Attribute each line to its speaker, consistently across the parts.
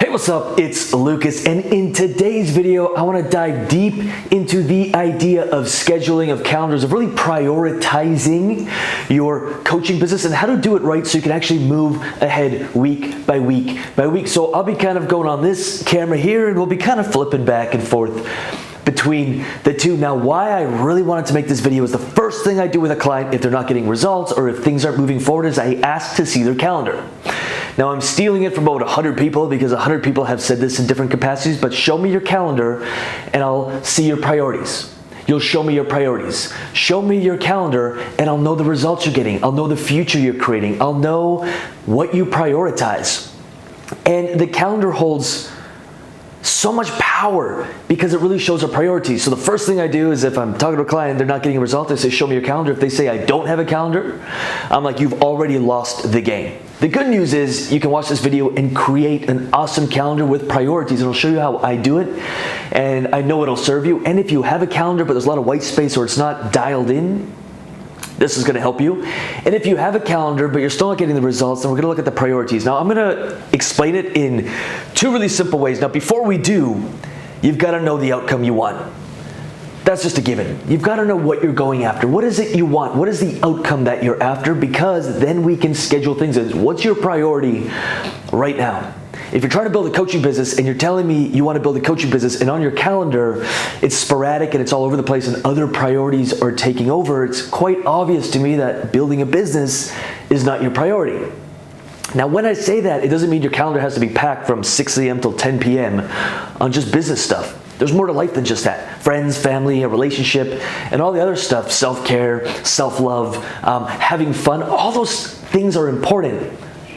Speaker 1: Hey, what's up? It's Lucas, and in today's video, I want to dive deep into the idea of scheduling, of calendars, of really prioritizing your coaching business and how to do it right so you can actually move ahead week by week by week. So I'll be kind of going on this camera here, and we'll be kind of flipping back and forth between the two. Now, why I really wanted to make this video is the first thing I do with a client if they're not getting results or if things aren't moving forward is I ask to see their calendar. Now, I'm stealing it from about 100 people because 100 people have said this in different capacities, but show me your calendar and I'll see your priorities. You'll show me your priorities. Show me your calendar and I'll know the results you're getting. I'll know the future you're creating. I'll know what you prioritize. And the calendar holds so much power because it really shows our priorities. So the first thing I do is if I'm talking to a client, they're not getting a result, I say, show me your calendar. If they say I don't have a calendar, I'm like, you've already lost the game. The good news is you can watch this video and create an awesome calendar with priorities. It'll show you how I do it, and I know it'll serve you. And if you have a calendar, but there's a lot of white space or it's not dialed in, this is going to help you. And if you have a calendar, but you're still not getting the results, then we're going to look at the priorities. Now, I'm going to explain it in two really simple ways. Now, before we do, you've got to know the outcome you want. That's just a given. You've got to know what you're going after. What is it you want? What is the outcome that you're after? Because then we can schedule things in. What's your priority right now? If you're trying to build a coaching business and you're telling me you want to build a coaching business and on your calendar it's sporadic and it's all over the place and other priorities are taking over, it's quite obvious to me that building a business is not your priority. Now, when I say that, it doesn't mean your calendar has to be packed from 6 a.m. till 10 p.m. on just business stuff. There's more to life than just that. Friends, family, a relationship, and all the other stuff, self-care, self-love, having fun, all those things are important.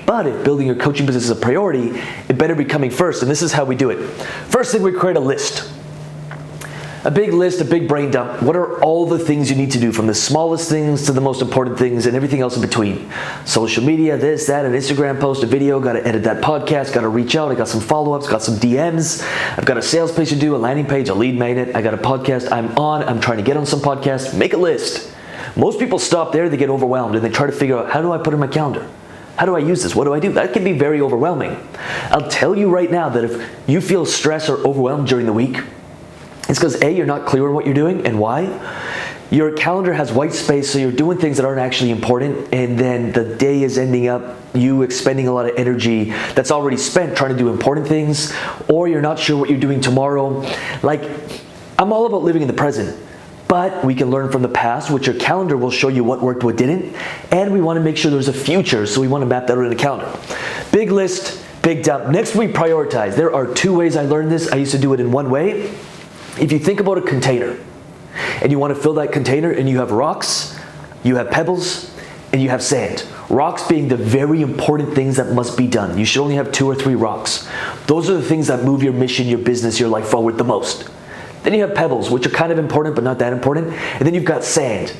Speaker 1: But if building your coaching business is a priority, it better be coming first, and this is how we do it. First thing, we create a list. A big list, a big brain dump. What are all the things you need to do, from the smallest things to the most important things and everything else in between? Social media, this, that, an Instagram post, a video, got to edit that podcast, got to reach out, I got some follow-ups, got some DMs, I've got a sales page to do, a landing page, a lead magnet, I got a podcast I'm on, I'm trying to get on some podcasts. Make a list. Most people stop there, they get overwhelmed, and they try to figure out, how do I put in my calendar? How do I use this? What do I do? That can be very overwhelming. I'll tell you right now that if you feel stressed or overwhelmed during the week, it's because A, you're not clear on what you're doing and why. Your calendar has white space, so you're doing things that aren't actually important, and then the day is ending up you expending a lot of energy that's already spent trying to do important things, or you're not sure what you're doing tomorrow. Like, I'm all about living in the present. But we can learn from the past, which your calendar will show you what worked, what didn't. And we want to make sure there's a future, so we want to map that out in the calendar. Big list, big dump. Next, we prioritize. There are two ways I learned this. I used to do it in one way. If you think about a container, and you want to fill that container, and you have rocks, you have pebbles, and you have sand. Rocks being the very important things that must be done. You should only have 2 or 3 rocks. Those are the things that move your mission, your business, your life forward the most. Then you have pebbles, which are kind of important, but not that important. And then you've got sand.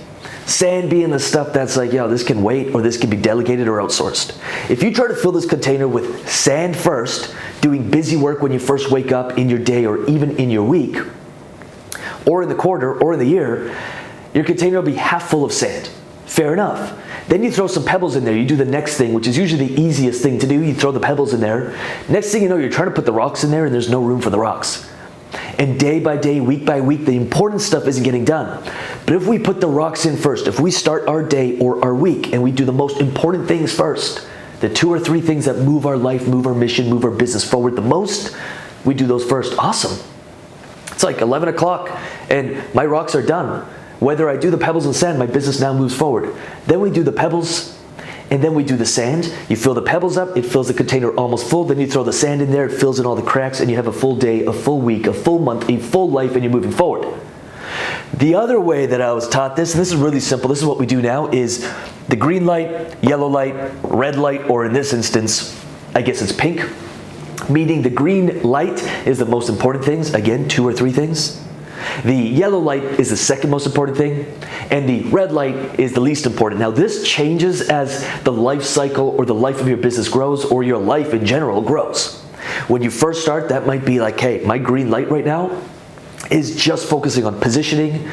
Speaker 1: Sand being the stuff that's like, yo, this can wait, or this can be delegated or outsourced. If you try to fill this container with sand first, doing busy work when you first wake up in your day or even in your week, or in the quarter, or in the year, your container will be half full of sand. Fair enough. Then you throw some pebbles in there. You do the next thing, which is usually the easiest thing to do. You throw the pebbles in there. Next thing you know, you're trying to put the rocks in there, and there's no room for the rocks. And day by day, week by week, the important stuff isn't getting done. But if we put the rocks in first, if we start our day or our week and we do the most important things first, the 2 or 3 things that move our life, move our mission, move our business forward the most, we do those first. Awesome. It's like 11 o'clock and my rocks are done. Whether I do the pebbles and sand, my business now moves forward. Then we do the pebbles, and then we do the sand. You fill the pebbles up, it fills the container almost full, then you throw the sand in there, it fills in all the cracks, and you have a full day, a full week, a full month, a full life, and you're moving forward. The other way that I was taught this, and this is really simple, this is what we do now, is the green light, yellow light, red light, or in this instance, I guess it's pink, meaning the green light is the most important things, again, 2 or 3 things. The yellow light is the second most important thing, and the red light is the least important. Now, this changes as the life cycle or the life of your business grows, or your life in general grows. When you first start, that might be like, hey, my green light right now is just focusing on positioning,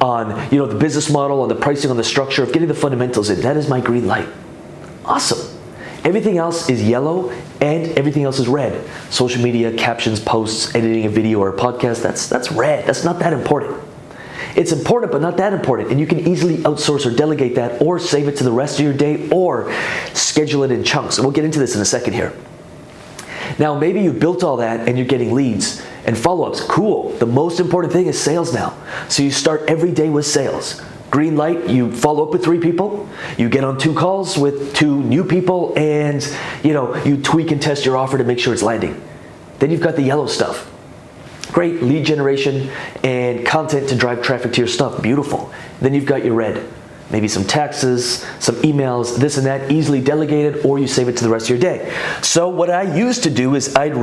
Speaker 1: on the business model, on the pricing, on the structure of getting the fundamentals in. That is my green light. Awesome. Everything else is yellow and everything else is red. Social media, captions, posts, editing a video or a podcast, that's red. That's not that important. It's important, but not that important. And you can easily outsource or delegate that or save it to the rest of your day or schedule it in chunks. And we'll get into this in a second here. Now, maybe you built all that and you're getting leads and follow-ups. Cool. The most important thing is sales now. So you start every day with sales. Green light, you follow up with 3 people, you get on 2 calls with 2 new people, and you tweak and test your offer to make sure it's landing. Then you've got the yellow stuff. Great lead generation and content to drive traffic to your stuff. Beautiful. Then you've got your red. Maybe some taxes, some emails, this and that, easily delegated, or you save it to the rest of your day. So what I used to do is I'd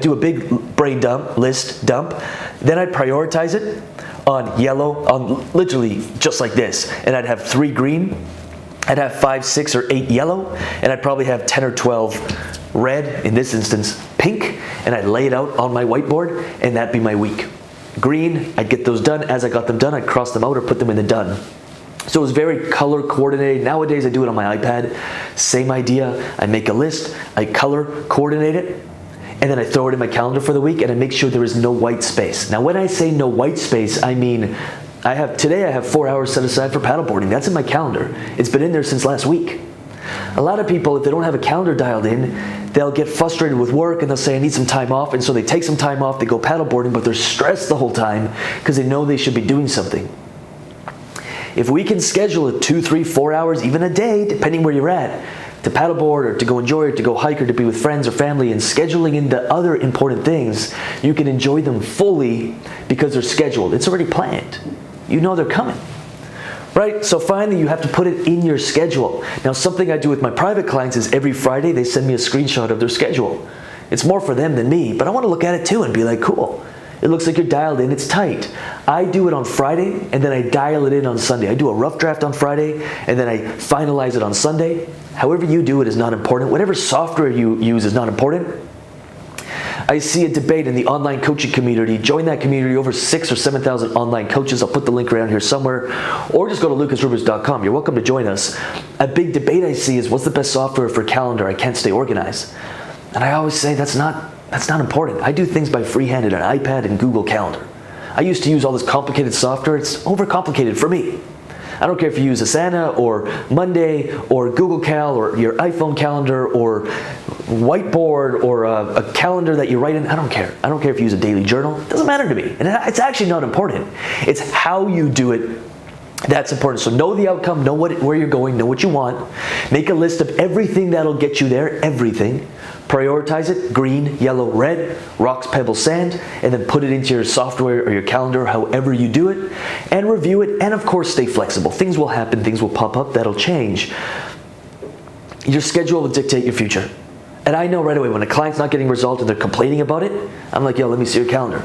Speaker 1: do a big brain dump, list dump, then I'd prioritize it on yellow, on literally just like this, and I'd have 3 green, I'd have 5, 6, or 8 yellow, and I'd probably have 10 or 12 red, in this instance, pink, and I'd lay it out on my whiteboard, and that'd be my week. Green, I'd get those done. As I got them done, I'd cross them out or put them in the done. So it was very color coordinated. Nowadays, I do it on my iPad. Same idea. I make a list, I color coordinate it, and then I throw it in my calendar for the week, and I make sure there is no white space. Now, when I say no white space, I mean today I have 4 hours set aside for paddleboarding. That's in my calendar. It's been in there since last week. A lot of people, if they don't have a calendar dialed in, they'll get frustrated with work and they'll say, I need some time off. And so they take some time off, they go paddleboarding, but they're stressed the whole time because they know they should be doing something. If we can schedule it 2, 3, 4 hours, even a day, depending where you're at, to paddleboard or to go enjoy or to go hike or to be with friends or family, and scheduling into other important things, you can enjoy them fully because they're scheduled. It's already planned. You know they're coming. Right? So finally, you have to put it in your schedule. Now, something I do with my private clients is every Friday, they send me a screenshot of their schedule. It's more for them than me, but I want to look at it too and be like, cool. It looks like you're dialed in, it's tight. I do it on Friday, and then I dial it in on Sunday. I do a rough draft on Friday, and then I finalize it on Sunday. However you do it is not important. Whatever software you use is not important. I see a debate in the online coaching community. Join that community, over 6,000 or 7,000 online coaches. I'll put the link around here somewhere, or just go to lucasrubix.com. You're welcome to join us. A big debate I see is, what's the best software for calendar? I can't stay organized. And I always say that's not important. I do things by freehand on an iPad and Google Calendar. I used to use all this complicated software. It's overcomplicated for me. I don't care if you use Asana or Monday or Google Cal or your iPhone calendar or whiteboard or a calendar that you write in. I don't care. I don't care if you use a daily journal. It doesn't matter to me. And it's actually not important. It's how you do it that's important. So know the outcome, know where you're going, know what you want. Make a list of everything that'll get you there, everything. Prioritize it, green, yellow, red, rocks, pebbles, sand, and then put it into your software or your calendar, however you do it, and review it, and of course stay flexible. Things will happen, things will pop up, that'll change. Your schedule will dictate your future. And I know right away when a client's not getting results and they're complaining about it, I'm like, yo, let me see your calendar.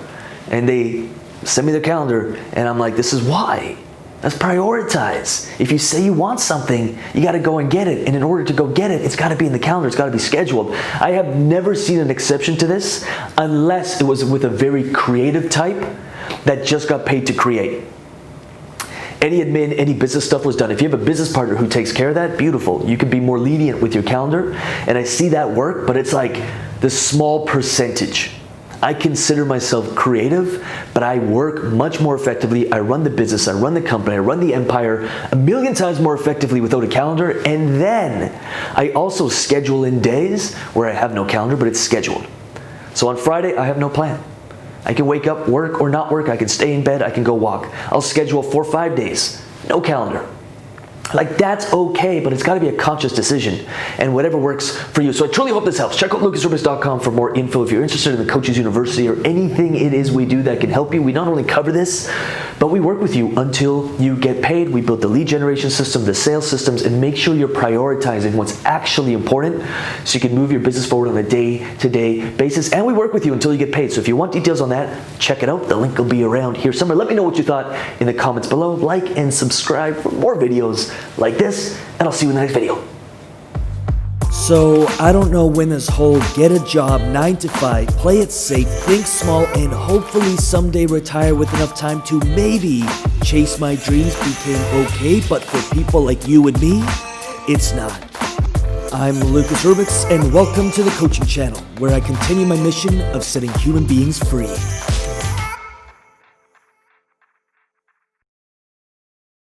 Speaker 1: And they send me their calendar, and I'm like, this is why. Let's prioritize. If you say you want something, you got to go and get it. And in order to go get it, it's got to be in the calendar. It's got to be scheduled. I have never seen an exception to this unless it was with a very creative type that just got paid to create. Any admin, any business stuff was done. If you have a business partner who takes care of that, beautiful. You can be more lenient with your calendar. And I see that work, but it's like the small percentage. I consider myself creative, but I work much more effectively. I run the business, I run the company, I run the empire 1,000,000 times more effectively without a calendar. And then I also schedule in days where I have no calendar, but it's scheduled. So on Friday, I have no plan. I can wake up, work or not work. I can stay in bed, I can go walk. I'll schedule 4 or 5 days, no calendar. Like, that's okay, but it's got to be a conscious decision and whatever works for you. So I truly hope this helps. Check out lucasrubix.com for more info if you're interested in the Coaches University or anything it is we do that can help you. We not only cover this, but we work with you until you get paid. We build the lead generation system, the sales systems, and make sure you're prioritizing what's actually important so you can move your business forward on a day-to-day basis. And we work with you until you get paid. So if you want details on that, check it out. The link will be around here somewhere. Let me know what you thought in the comments below. Like and subscribe for more videos like this, and I'll see you in the next video.
Speaker 2: So, I don't know when this whole get a job, 9 to 5, play it safe, think small, and hopefully someday retire with enough time to maybe chase my dreams became okay, but for people like you and me, it's not. I'm Lucas Rubix, and welcome to the coaching channel, where I continue my mission of setting human beings free.